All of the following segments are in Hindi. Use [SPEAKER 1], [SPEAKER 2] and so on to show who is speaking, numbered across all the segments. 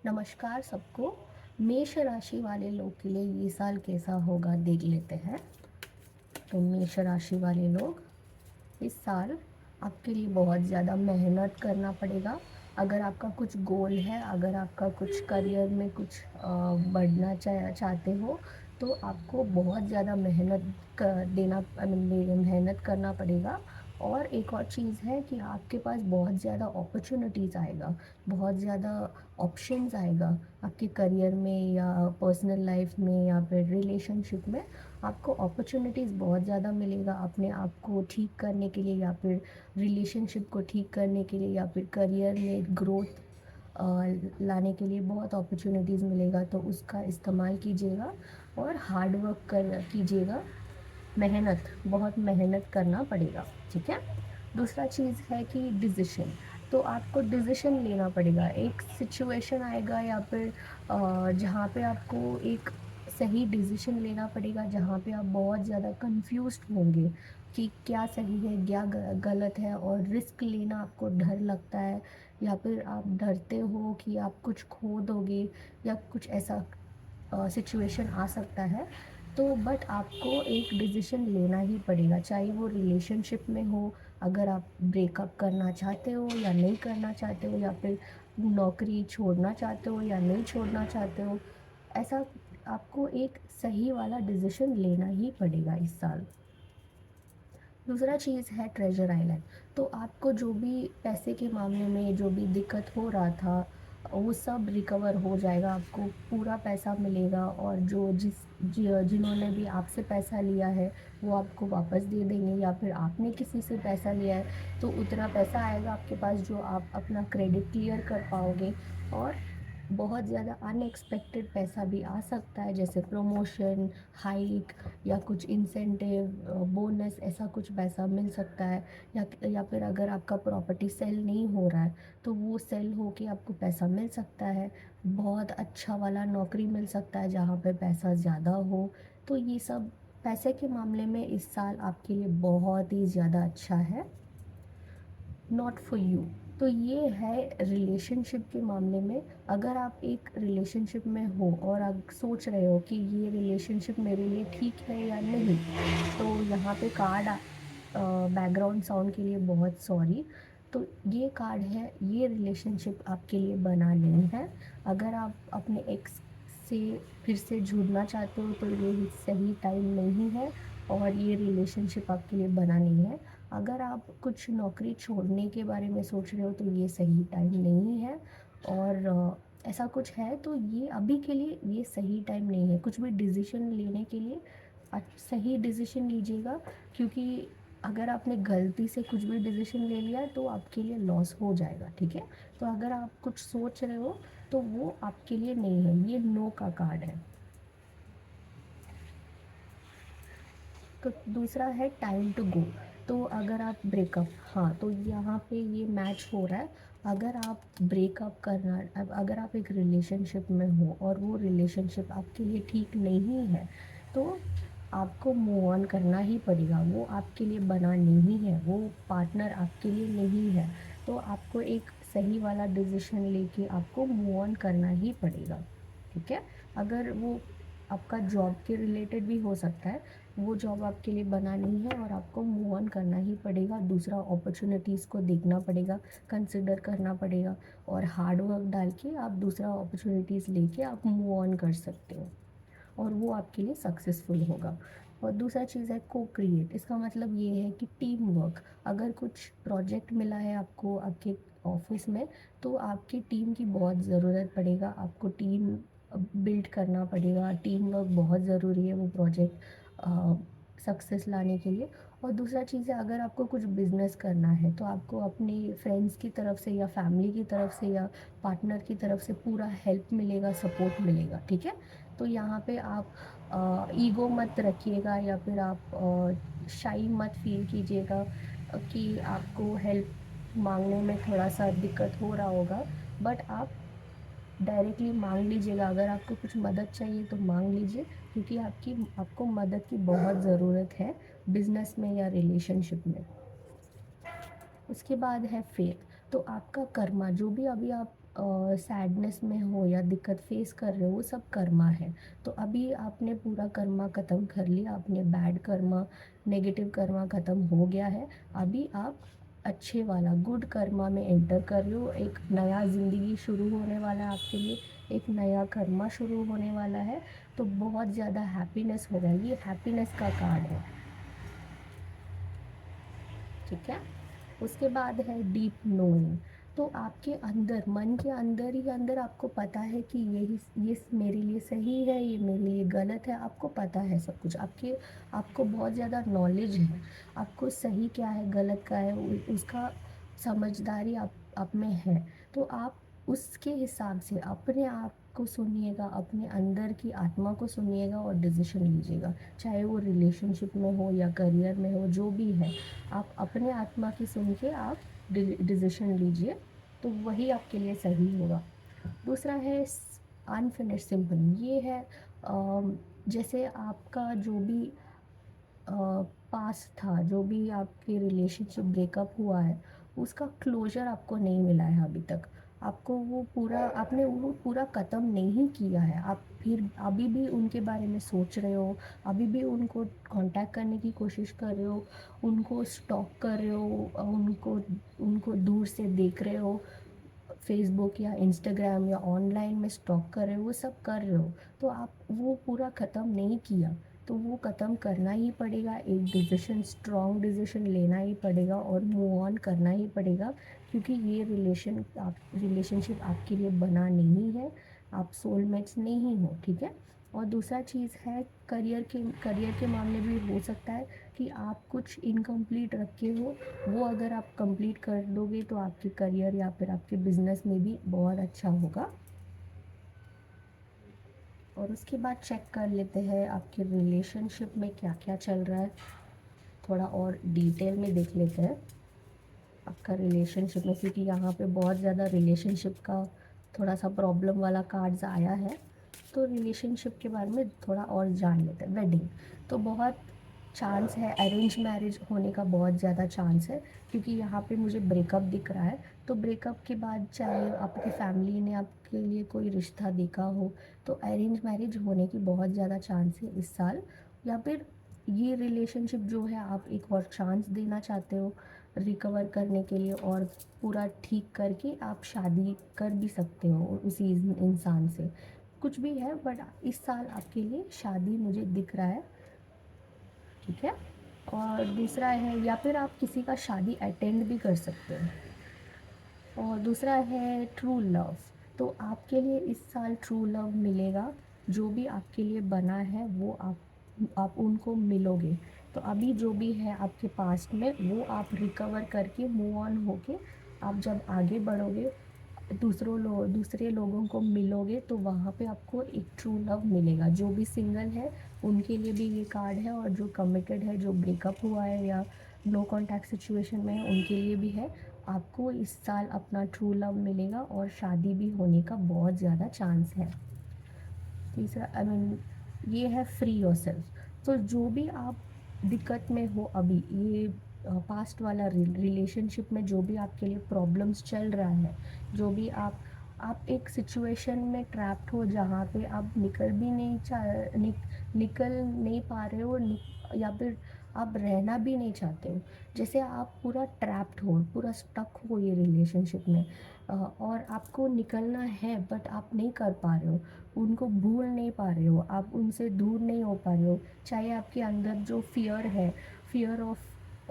[SPEAKER 1] नमस्कार सबको। मेष राशि वाले लोग के लिए ये साल कैसा होगा देख लेते हैं। तो मेष राशि वाले लोग, इस साल आपके लिए बहुत ज़्यादा मेहनत करना पड़ेगा। अगर आपका कुछ गोल है, अगर आपका कुछ करियर में कुछ बढ़ना चाहते हो, तो आपको बहुत ज़्यादा मेहनत करना पड़ेगा। और एक और चीज़ है कि आपके पास बहुत ज़्यादा अपॉर्चुनिटीज़ आएगा, बहुत ज़्यादा ऑप्शंस आएगा आपके करियर में या पर्सनल लाइफ में या फिर रिलेशनशिप में। आपको अपॉर्चुनिटीज़ बहुत ज़्यादा मिलेगा अपने आप को ठीक करने के लिए या फिर रिलेशनशिप को ठीक करने के लिए या फिर करियर में ग्रोथ लाने के लिए बहुत अपॉर्चुनिटीज़ मिलेगा। तो उसका इस्तेमाल कीजिएगा और हार्ड वर्क कर कीजिएगा। बहुत मेहनत करना पड़ेगा, ठीक है। दूसरा चीज़ है कि डिसीजन। तो आपको डिसीजन लेना पड़ेगा। एक सिचुएशन आएगा या फिर जहाँ पे आपको एक सही डिसीजन लेना पड़ेगा, जहाँ पे आप बहुत ज़्यादा कंफ्यूज्ड होंगे कि क्या सही है क्या गलत है, और रिस्क लेना आपको डर लगता है या फिर आप डरते हो कि आप कुछ खो दोगे या कुछ ऐसा सिचुएशन आ सकता है। तो बट आपको एक डिसीजन लेना ही पड़ेगा, चाहे वो रिलेशनशिप में हो, अगर आप ब्रेकअप करना चाहते हो या नहीं करना चाहते हो, या फिर नौकरी छोड़ना चाहते हो या नहीं छोड़ना चाहते हो। ऐसा आपको एक सही वाला डिसीजन लेना ही पड़ेगा इस साल। दूसरा चीज़ है ट्रेजर आइलैंड। तो आपको जो भी पैसे के मामले में जो भी दिक्कत हो रहा था, वो सब रिकवर हो जाएगा। आपको पूरा पैसा मिलेगा, और जिन्होंने भी आपसे पैसा लिया है वो आपको वापस दे देंगे, या फिर आपने किसी से पैसा लिया है तो उतना पैसा आएगा आपके पास जो आप अपना क्रेडिट क्लियर कर पाओगे। और बहुत ज़्यादा अनएक्सपेक्टेड पैसा भी आ सकता है, जैसे प्रमोशन, हाइक या कुछ इंसेंटिव, बोनस, ऐसा कुछ पैसा मिल सकता है। या फिर अगर आपका प्रॉपर्टी सेल नहीं हो रहा है तो वो सेल होके आपको पैसा मिल सकता है। बहुत अच्छा वाला नौकरी मिल सकता है जहाँ पे पैसा ज़्यादा हो। तो ये सब पैसे के मामले में इस साल आपके लिए बहुत ही ज़्यादा अच्छा है। Not for you. तो ये है रिलेशनशिप के मामले में। अगर आप एक रिलेशनशिप में हो और आप सोच रहे हो कि ये रिलेशनशिप मेरे लिए ठीक है या नहीं, तो यहाँ पे कार्ड, बैकग्राउंड साउंड के लिए बहुत सॉरी। तो ये कार्ड है, ये रिलेशनशिप आपके लिए बना नहीं है। अगर आप अपने एक्स से फिर से जुड़ना चाहते हो तो ये सही टाइम नहीं है, और ये रिलेशनशिप आपके लिए बना नहीं है। अगर आप कुछ नौकरी छोड़ने के बारे में सोच रहे हो तो ये सही टाइम नहीं है। और ऐसा कुछ है तो ये अभी के लिए ये सही टाइम नहीं है कुछ भी डिसीजन लेने के लिए। सही डिसीजन लीजिएगा, क्योंकि अगर आपने गलती से कुछ भी डिसीजन ले लिया तो आपके लिए लॉस हो जाएगा, ठीक है। तो अगर आप कुछ सोच रहे हो तो वो आपके लिए नहीं है, ये नो का कार्ड है। तो दूसरा है टाइम टू गो। तो अगर आप ब्रेकअप, हाँ, तो यहाँ पे ये मैच हो रहा है। अगर आप ब्रेकअप करना, अब अगर आप एक रिलेशनशिप में हो और वो रिलेशनशिप आपके लिए ठीक नहीं है, तो आपको मूव ऑन करना ही पड़ेगा। वो आपके लिए बना नहीं है, वो पार्टनर आपके लिए नहीं है। तो आपको एक सही वाला डिसीजन लेके आपको मूव ऑन करना ही पड़ेगा, ठीक है। अगर वो आपका जॉब के रिलेटेड भी हो सकता है, वो जॉब आपके लिए बना नहीं है और आपको मूव ऑन करना ही पड़ेगा। दूसरा अपॉर्चुनिटीज़ को देखना पड़ेगा, कंसिडर करना पड़ेगा, और हार्ड वर्क डाल के आप दूसरा अपॉर्चुनिटीज़ लेके आप मूव ऑन कर सकते हो, और वो आपके लिए सक्सेसफुल होगा। और दूसरा चीज़ है को क्रिएट। इसका मतलब ये है कि टीम वर्क। अगर कुछ प्रोजेक्ट मिला है आपको आपके ऑफिस में, तो आपकी टीम की बहुत ज़रूरत पड़ेगा। आपको टीम बिल्ड करना पड़ेगा। टीम वर्क बहुत ज़रूरी है वो प्रोजेक्ट सक्सेस लाने के लिए। और दूसरा चीज़ है, अगर आपको कुछ बिजनेस करना है तो आपको अपने फ्रेंड्स की तरफ से या फैमिली की तरफ से या पार्टनर की तरफ से पूरा हेल्प मिलेगा, सपोर्ट मिलेगा, ठीक है। तो यहाँ पे आप ईगो मत रखिएगा, या फिर आप शाई मत फील कीजिएगा कि आपको हेल्प मांगने में थोड़ा सा दिक्कत हो रहा होगा। बट आप डायरेक्टली मांग लीजिएगा। अगर आपको कुछ मदद चाहिए तो मांग लीजिए, क्योंकि आपको मदद की बहुत ज़रूरत है बिजनेस में या रिलेशनशिप में। उसके बाद है फेथ। तो आपका कर्मा, जो भी अभी आप सैडनेस में हो या दिक्कत फेस कर रहे हो, वो सब कर्मा है। तो अभी आपने पूरा कर्मा ख़त्म कर लिया, आपने बैड कर्मा, नेगेटिव कर्मा ख़त्म हो गया है। अभी आप अच्छे वाला गुड कर्मा में एंटर कर रहे हो, एक नया ज़िंदगी शुरू होने वाला है आपके लिए, एक नया कर्मा शुरू होने वाला है। तो बहुत ज़्यादा हैप्पीनेस होगा, ये हैप्पीनेस का कार्ड है, ठीक है। उसके बाद है डीप नोइंग। तो आपके अंदर, मन के अंदर ही अंदर आपको पता है कि यही, ये मेरे लिए सही है, ये मेरे लिए गलत है, आपको पता है सब कुछ। आपको बहुत ज़्यादा नॉलेज है, आपको सही क्या है गलत क्या है उसका समझदारी आप में है। तो आप उसके हिसाब से अपने आप को सुनिएगा, अपने अंदर की आत्मा को सुनिएगा और डिसीजन लीजिएगा। चाहे वो रिलेशनशिप में हो या करियर में हो, जो भी है, आप अपने आत्मा की सुन के आप डिसीजन लीजिए, तो वही आपके लिए सही होगा। दूसरा है अनफिनिश्ड सिम्फनी। ये है जैसे आपका जो भी पास्ट था, जो भी आपके रिलेशनशिप ब्रेकअप हुआ है, उसका क्लोजर आपको नहीं मिला है अभी तक। आपको वो पूरा, आपने वो पूरा ख़त्म नहीं किया है, आप फिर अभी भी उनके बारे में सोच रहे हो, अभी भी उनको कांटेक्ट करने की कोशिश कर रहे हो, उनको स्टॉक कर रहे हो, उनको उनको दूर से देख रहे हो, फेसबुक या इंस्टाग्राम या ऑनलाइन में स्टॉक कर रहे हो, वो सब कर रहे हो। तो आप वो पूरा ख़त्म नहीं किया, तो वो ख़त्म करना ही पड़ेगा। एक डिसीजन, स्ट्रॉन्ग डिसीजन लेना ही पड़ेगा और मूव ऑन करना ही पड़ेगा, क्योंकि ये रिलेशनशिप आपके लिए बना नहीं है, आप सोलमेट्स नहीं हो, ठीक है। और दूसरा चीज़ है करियर के मामले भी हो सकता है कि आप कुछ इनकम्प्लीट रखे हो, वो अगर आप कंप्लीट कर दोगे तो आपके करियर या फिर आपके बिजनेस में भी बहुत अच्छा होगा। और उसके बाद चेक कर लेते हैं आपके रिलेशनशिप में क्या क्या चल रहा है, थोड़ा और डिटेल में देख लेते हैं आपका रिलेशनशिप में, क्योंकि यहाँ पे बहुत ज़्यादा रिलेशनशिप का थोड़ा सा प्रॉब्लम वाला कार्ड्स आया है। तो रिलेशनशिप के बारे में थोड़ा और जान लेते हैं। वेडिंग, तो बहुत चांस है अरेंज मैरिज होने का, बहुत ज़्यादा चांस है, क्योंकि यहाँ पे मुझे ब्रेकअप दिख रहा है। तो ब्रेकअप के बाद चाहे आपकी फैमिली ने आपके लिए कोई रिश्ता देखा हो, तो अरेंज मैरिज होने की बहुत ज़्यादा चांस है इस साल। या फिर ये रिलेशनशिप जो है, आप एक और चांस देना चाहते हो रिकवर करने के लिए, और पूरा ठीक करके आप शादी कर भी सकते हो उसी इंसान से। कुछ भी है, बट इस साल आपके लिए शादी मुझे दिख रहा है, ठीक है। और दूसरा है, या फिर आप किसी का शादी अटेंड भी कर सकते हो। और दूसरा है ट्रू लव। तो आपके लिए इस साल ट्रू लव मिलेगा, जो भी आपके लिए बना है वो आप उनको मिलोगे। तो अभी जो भी है आपके पास्ट में, वो आप रिकवर करके मूव ऑन होके आप जब आगे बढ़ोगे, दूसरे लोगों को मिलोगे, तो वहाँ पे आपको एक ट्रू लव मिलेगा। जो भी सिंगल है उनके लिए भी ये कार्ड है, और जो कमिटेड है, जो ब्रेकअप हुआ है या नो कॉन्टैक्ट सिचुएशन में है, उनके लिए भी है। आपको इस साल अपना ट्रू लव मिलेगा और शादी भी होने का बहुत ज़्यादा चांस है। तीसरा, आई मीन, ये है फ्री योरसेल्फ। तो जो भी आप दिक्कत में हो अभी, ये पास्ट वाला रिलेशनशिप में जो भी आपके लिए प्रॉब्लम्स चल रहा है, जो भी आप एक सिचुएशन में ट्रैप्ड हो जहाँ पे आप निकल नहीं पा रहे हो, या फिर आप रहना भी नहीं चाहते हो। जैसे आप पूरा ट्रैप्ड हो, पूरा स्टक हो ये रिलेशनशिप में, और आपको निकलना है बट आप नहीं कर पा रहे हो, उनको भूल नहीं पा रहे हो, आप उनसे दूर नहीं हो पा रहे हो। चाहे आपके अंदर जो फ़ियर है, फ़ियर ऑफ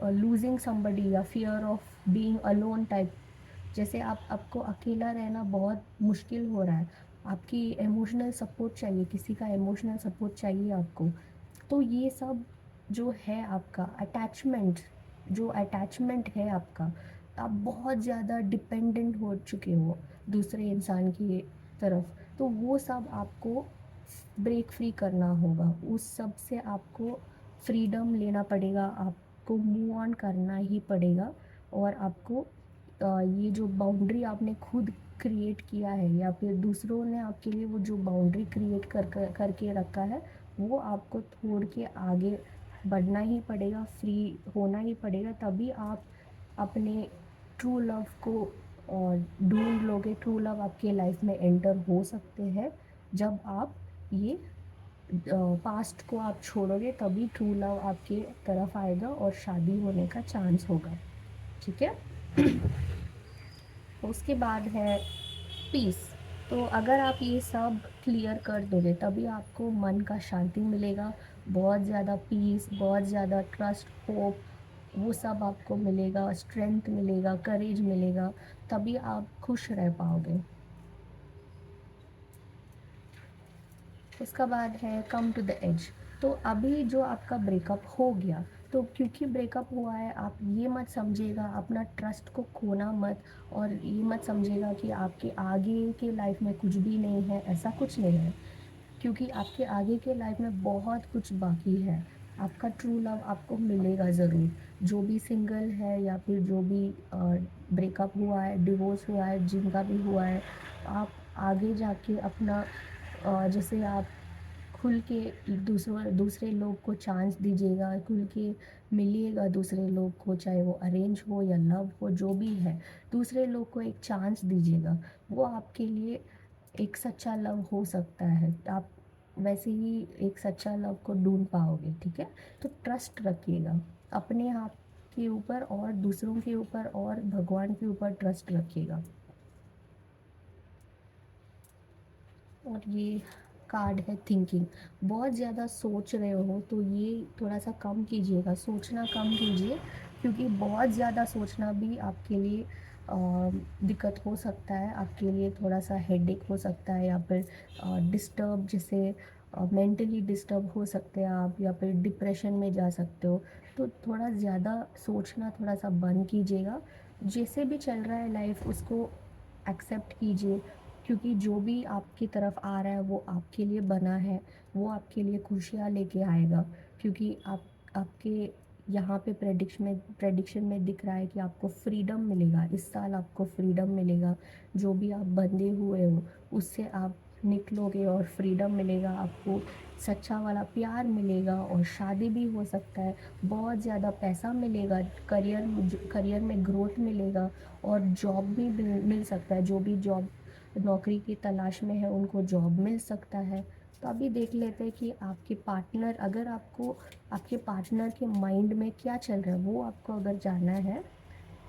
[SPEAKER 1] लूजिंग समबडी, या fear of being alone type, जैसे आपको अकेला रहना बहुत मुश्किल हो रहा है, आपकी इमोशनल सपोर्ट चाहिए, किसी का इमोशनल सपोर्ट चाहिए आपको। तो ये सब जो है आपका अटैचमेंट है आपका, आप बहुत ज़्यादा डिपेंडेंट हो चुके हो दूसरे इंसान की तरफ, तो वो सब आपको ब्रेक फ्री करना होगा, उस सब से आपको फ्रीडम लेना पड़ेगा, आपको मूव ऑन करना ही पड़ेगा। और आपको ये जो बाउंड्री आपने खुद क्रिएट किया है, या फिर दूसरों ने आपके लिए वो जो बाउंड्री क्रिएट करके रखा है, वो आपको छोड़ के आगे बढ़ना ही पड़ेगा, फ्री होना ही पड़ेगा, तभी आप अपने ट्रू लव को और ढूंढ लोगे। ट्रू लव आपके लाइफ में एंटर हो सकते हैं जब आप ये पास्ट को आप छोड़ोगे, तभी ट्रू लव आपके तरफ आएगा और शादी होने का चांस होगा। ठीक है। उसके बाद है पीस। तो अगर आप ये सब क्लियर कर दोगे तभी आपको मन का शांति मिलेगा, बहुत ज़्यादा पीस, बहुत ज़्यादा ट्रस्ट, होप, वो सब आपको मिलेगा, स्ट्रेंथ मिलेगा, करेज मिलेगा, तभी आप खुश रह पाओगे। उसका बाद है कम टू द एज। तो अभी जो आपका ब्रेकअप हो गया, तो क्योंकि ब्रेकअप हुआ है, आप ये मत समझिएगा, अपना ट्रस्ट को खोना मत, और ये मत समझिएगा कि आपके आगे के लाइफ में कुछ भी नहीं है, ऐसा कुछ नहीं है। क्योंकि आपके आगे के लाइफ में बहुत कुछ बाकी है। आपका ट्रू लव आपको मिलेगा ज़रूर। जो भी सिंगल है या फिर जो भी ब्रेकअप हुआ है, डिवोर्स हुआ है, जिनका भी हुआ है, आप आगे जाके अपना जैसे आप खुल के दूसरे लोग को चांस दीजिएगा, खुल के मिलिएगा दूसरे लोग को, चाहे वो अरेंज हो या लव हो, जो भी है, दूसरे लोग को एक चांस दीजिएगा। वो आपके लिए एक सच्चा लव हो सकता है। आप वैसे ही एक सच्चा लव को ढूंढ पाओगे। ठीक है। तो ट्रस्ट रखिएगा अपने आप के ऊपर और दूसरों के ऊपर और भगवान के ऊपर ट्रस्ट रखिएगा। और ये कार्ड है थिंकिंग। बहुत ज़्यादा सोच रहे हो तो ये थोड़ा सा कम कीजिएगा, सोचना कम कीजिए, क्योंकि बहुत ज़्यादा सोचना भी आपके लिए दिक्कत हो सकता है, आपके लिए थोड़ा सा हेडेक हो सकता है, या फिर डिस्टर्ब, जैसे मेंटली डिस्टर्ब हो सकते हैं आप, या फिर डिप्रेशन में जा सकते हो। तो थोड़ा ज़्यादा सोचना थोड़ा सा बंद कीजिएगा। जैसे भी चल रहा है लाइफ, उसको एक्सेप्ट कीजिए, क्योंकि जो भी आपकी तरफ आ रहा है वो आपके लिए बना है, वो आपके लिए खुशियाँ लेके आएगा। क्योंकि आपके यहाँ पे प्रेडिक्शन में दिख रहा है कि आपको फ्रीडम मिलेगा, इस साल आपको फ्रीडम मिलेगा। जो भी आप बंधे हुए हो उससे आप निकलोगे और फ्रीडम मिलेगा आपको, सच्चा वाला प्यार मिलेगा, और शादी भी हो सकता है, बहुत ज़्यादा पैसा मिलेगा, करियर में ग्रोथ मिलेगा, और जॉब भी मिल सकता है। जो भी जॉब नौकरी की तलाश में है उनको जॉब मिल सकता है। तो अभी देख लेते हैं कि आपके पार्टनर, अगर आपको आपके पार्टनर के माइंड में क्या चल रहा है वो आपको अगर जानना है।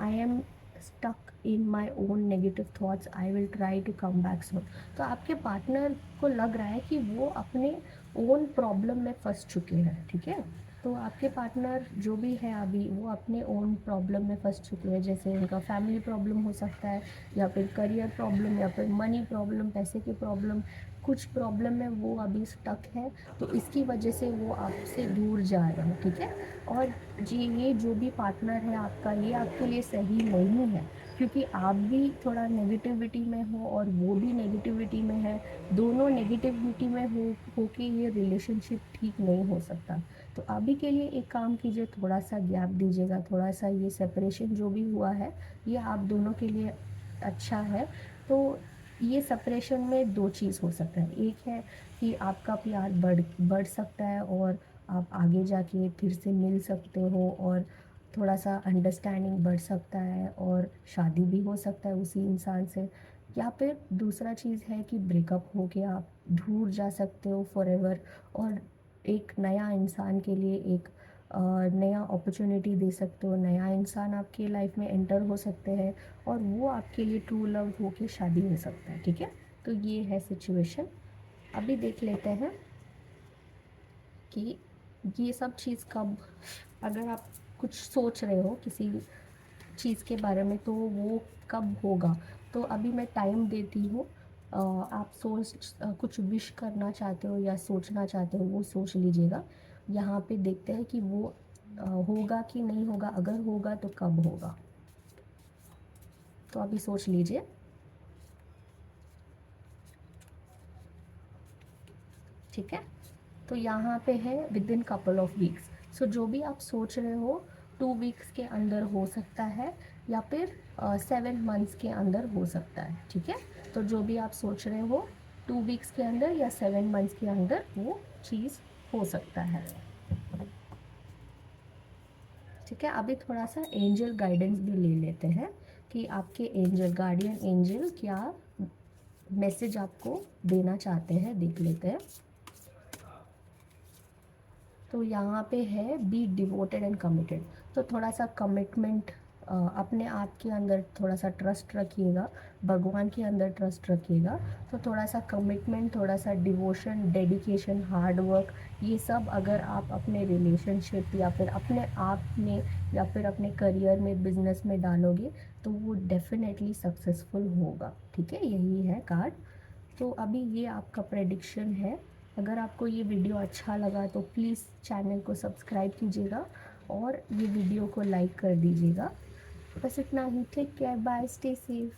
[SPEAKER 1] I am stuck in my own negative thoughts, I will try to come back soon. तो आपके पार्टनर को लग रहा है कि वो अपने ओन प्रॉब्लम में फंस चुके हैं। ठीक है। तो आपके पार्टनर जो भी है अभी, वो अपने ओन प्रॉब्लम में फंस चुके हैं। जैसे उनका फैमिली प्रॉब्लम हो सकता है, या फिर करियर प्रॉब्लम, या फिर मनी प्रॉब्लम, पैसे की प्रॉब्लम, कुछ प्रॉब्लम में वो अभी स्टक है। तो इसकी वजह से वो आपसे दूर जा रहे हैं। ठीक है। और जी, ये जो भी पार्टनर है आपका, ये आपके लिए सही नहीं है, क्योंकि आप भी थोड़ा नेगेटिविटी में हो और वो भी नेगेटिविटी में है। दोनों नेगेटिविटी में होके ये रिलेशनशिप ठीक नहीं हो सकता। तो अभी के लिए एक काम कीजिए, थोड़ा सा गैप दीजिएगा, थोड़ा सा ये सेपरेशन जो भी हुआ है ये आप दोनों के लिए अच्छा है। तो ये सेपरेशन में दो चीज़ हो सकता है। एक है कि आपका प्यार बढ़ सकता है, और आप आगे जाके फिर से मिल सकते हो, और थोड़ा सा अंडरस्टैंडिंग बढ़ सकता है, और शादी भी हो सकता है उसी इंसान से। या फिर दूसरा चीज़ है कि ब्रेकअप हो गया, आप दूर जा सकते हो फॉरएवर, और एक नया इंसान के लिए एक नया अपॉर्चुनिटी दे सकते हो, नया इंसान आपके लाइफ में एंटर हो सकते हैं, और वो आपके लिए ट्रू लव हो के शादी हो सकता है। ठीक है। तो ये है सिचुएशन। अभी देख लेते हैं कि ये सब चीज़ कब, अगर आप कुछ सोच रहे हो किसी चीज़ के बारे में, तो वो कब होगा। तो अभी मैं टाइम देती हूँ। आप कुछ विश करना चाहते हो या सोचना चाहते हो वो सोच लीजिएगा। यहाँ पे देखते हैं कि वो होगा कि नहीं होगा, अगर होगा तो कब होगा। तो अभी सोच लीजिए। ठीक है। तो यहाँ पे है within couple of weeks. So जो भी आप सोच रहे हो 2 वीक्स के अंदर हो सकता है, या फिर 7 मंथ्स के अंदर हो सकता है। ठीक है। तो जो भी आप सोच रहे हो 2 वीक्स के अंदर या 7 मंथ्स के अंदर वो चीज़ हो सकता है। ठीक है। अभी थोड़ा सा एंजल गाइडेंस भी ले लेते हैं कि आपके एंजल, गार्डियन एंजल क्या मैसेज आपको देना चाहते हैं, देख लेते हैं। तो यहाँ पे है बी डिवोटेड एंड कमिटेड। तो थोड़ा सा कमिटमेंट, अपने आप के अंदर थोड़ा सा ट्रस्ट रखिएगा, भगवान के अंदर ट्रस्ट रखिएगा। तो थोड़ा सा कमिटमेंट, थोड़ा सा डिवोशन, डेडिकेशन, हार्ड वर्क, ये सब अगर आप अपने रिलेशनशिप या फिर अपने आप में या फिर अपने करियर में, बिजनेस में डालोगे तो वो डेफिनेटली सक्सेसफुल होगा। ठीक है, यही है कार्ड। तो अभी ये आपका प्रेडिक्शन है। अगर आपको ये वीडियो अच्छा लगा तो प्लीज़ चैनल को सब्सक्राइब कीजिएगा और ये वीडियो को लाइक कर दीजिएगा। बस इतना ही। Take care, bye, stay safe.